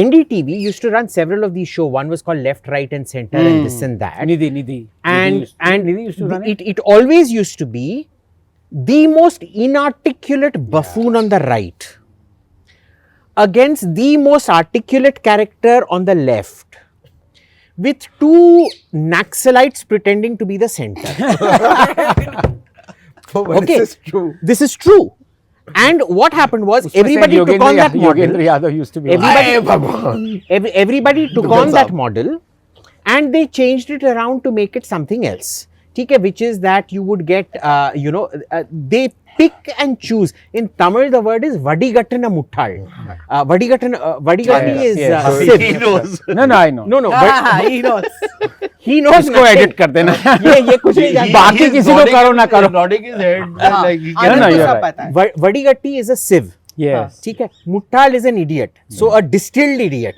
NDTV used to run several of these shows. One was called Left, Right, and Center, and this and that. Nidhi. And Nidhi used to run it always used to be the most inarticulate buffoon on the right against the most articulate character on the left, with two Naxalites pretending to be the center. Okay, this is true. This is true. And what happened was everybody took on that model. Yogendra Yadav used to be. Everybody took on that model, and they changed it around to make it something else. Okay, which is that you would get, they pick and choose. In Tamil, the word is vadigattana muttal. Vadigattan is sieve. He knows. No, I know. No, he knows. he knows. इसको edit कर देना. ये कुछ नहीं जानता. बाकी किसी को करो ना करो. Nodding his head like he No, आनंद को you're सब right. पता है. Vadigatti is a sieve. Yes. ठीक है, Muttal is an idiot, so a distilled idiot,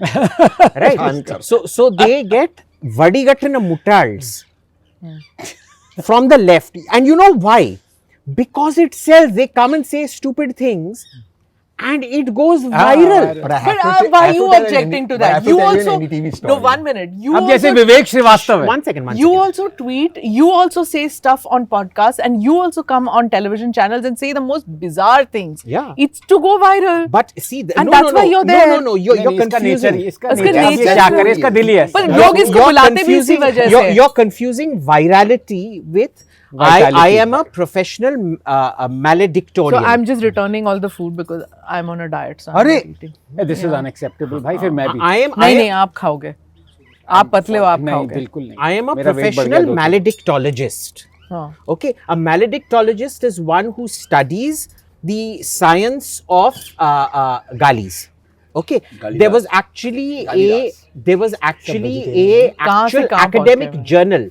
right? So they get Vadigattana Muttals from the left, and you know why? Because it sells. They come and say stupid things, and it goes viral. But I have But to say- I why have you to tell an objecting ND to but I that? have to You tell you an also NDTV no story. 1 minute. You अब जैसे also, विवेक श्रीवास्तव है. One second. you also tweet. You also say stuff on podcasts, and you also come on television channels and say the most bizarre things. Yeah. It's to go viral. But see, And that's why you're there. No, you're confusing. इसका उसका nature nature क्या है. करे इसका दिल ही है. पर लोग इसको बुलाते भी इसी वजह से. You're confusing virality with I Vitality. am a professional So maledictorian. I'm just returning all the food because I'm on a diet. So I'm अरे! not eating. This is unacceptable भाई फिर मैं भी. I am नहीं आप खाओगे. आप पतले हो आप नहीं खाओगे. बिल्कुल नहीं. I am a मेरा weight बढ़ गया professional 2 किलो. maledictologist. हाँ. Okay, a maledictologist is one who studies the science of galis. Okay, there was actually a कहाँ से actual कहाँ academic पहुँचे हैं? journal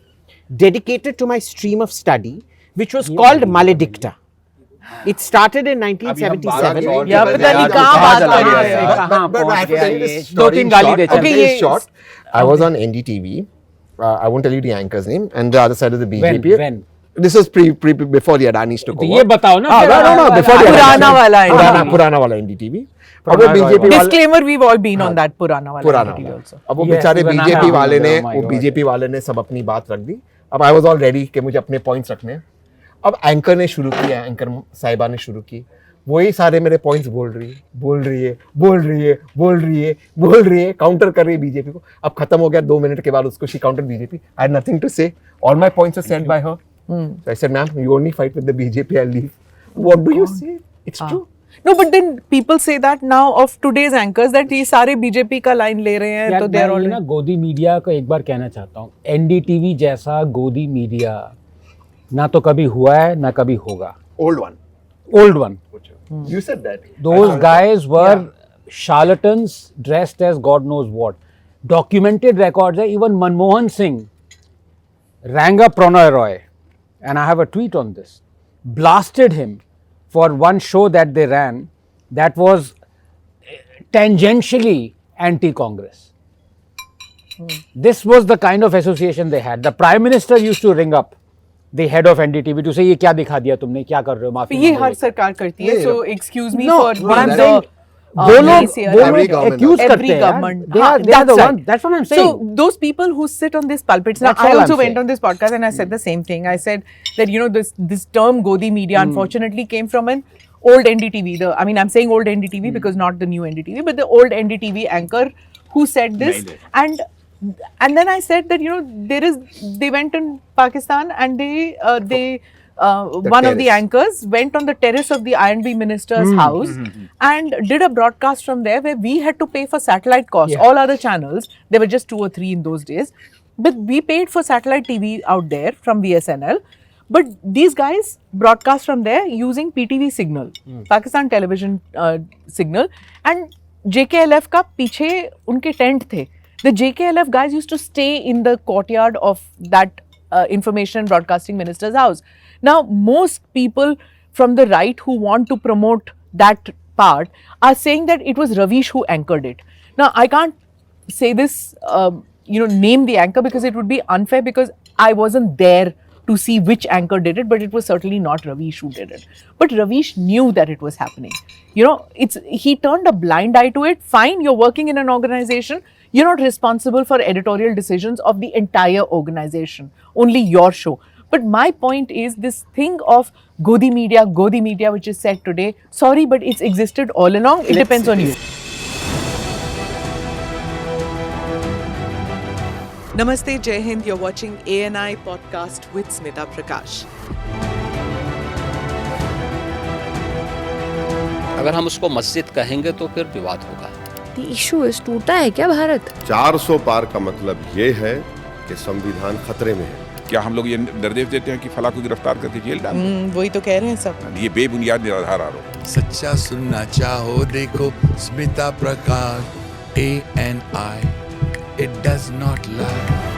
dedicated to my stream of study, which was called Maledicta. It started in 1977. या पता नहीं कहाँ बात कर रहे हैं. कहाँ But I पहुँच have to गया tell you ये. this दो story तीन in गाली short. दे चल. Okay, Very ये- short. I was on NDTV. I won't tell you the anchor's name, and the other side of the BJP. When? This was before the Adanis took तो over. ये बताओ ना. No, before the पुराना वाला पुराना वाला NDTV. अब वो बीजेपी वाले Disclaimer: we've all been on that पुराना वाला. पुराना NDTV वाला। also. अब वो Yes, बेचारे पुराना बीजेपी है। वाले ने Oh my वो God. बीजेपी वाले ने सब अपनी बात रख दी. अब आई वाज ऑल रेडी कि मुझे अपने पॉइंट्स रखने हैं. अब एंकर ने शुरू किया, एंकर साहिबा ने शुरू की. वही सारे मेरे पॉइंट्स बोल रही है, काउंटर कर रही है बीजेपी को. अब खत्म हो गया 2 मिनट के बाद उसको she counter BJP. I had nothing to say. All my points are said by her. So I said, ma'am, you only fight with the BJP, I'll leave. What do you say? It's true. No, but then people say that now of today's anchors that ये सारे BJP का line ले रहे हैं यार तो they are मैं all ये ना गोदी मीडिया को एक बार कहना चाहता हूँ. NDTV जैसा गोदी मीडिया ना तो कभी हुआ है ना कभी होगा. Old one. Old one. You said that. Those guys were charlatans dressed as God knows what. Documented records है. Even Manmohan Singh rang up Pranay Roy, and I have a tweet on this, blasted him for one show that they ran that was tangentially anti-Congress. This was the kind of association they had. The Prime Minister used to ring up the head of NDTV to say, ये क्या दिखा दिया तुमने, क्या कर रहे हो, माफी ये मांगो. हर सरकार करती है. नहीं, So excuse me No, for but I'm being saying the वो लोग Every government accuse does. करते every हैं यार. government. They are the That's ones. That's what I'm saying. So those people who sit on these pulpits. Now That's I all also I'm went saying. on this podcast and I said the same thing. I said that this term Godi media unfortunately came from an old NDTV. I'm saying old NDTV because not the new NDTV, but the old NDTV anchor who said this. And then I said that they went in Pakistan and they one of the terrace. anchors went on the terrace of the INB minister's house and did a broadcast from there where we had to pay for satellite costs. Yeah. All other channels, there were just 2 or 3 in those days, but we paid for satellite TV out there from VSNL. But these guys broadcast from there using PTV signal, Pakistan television signal, and JKLF का पीछे उनके tent थे. The JKLF guys used to stay in the courtyard of that information broadcasting minister's house. Now, most people from the right who want to promote that part are saying that it was Ravish who anchored it. Now, I can't say this, name the anchor because it would be unfair because I wasn't there to see which anchor did it, but it was certainly not Ravish who did it. But Ravish knew that it was happening. You know, he turned a blind eye to it. Fine, you're working in an organization. You're not responsible for editorial decisions of the entire organization, only your show. But my point is this thing of Godi Media, which is said today, sorry, but it's existed all along. It depends on you. Namaste, Jai Hind. You're watching ANI podcast with Smita Prakash. अगर हम उसको मस्जिद कहेंगे तो फिर विवाद होगा। The issue is टूटा है क्या भारत? 400 पार का मतलब ये है कि संविधान खतरे में है। क्या हम लोग ये निर्देश देते हैं कि फला को गिरफ्तार करके जेल डाल दें? वही तो कह रहे हैं सब। ये बेबुनियाद निराधार आरोप। सच्चा सुनना चाहो देखो स्मिता प्रकाश ANI, it does not lie.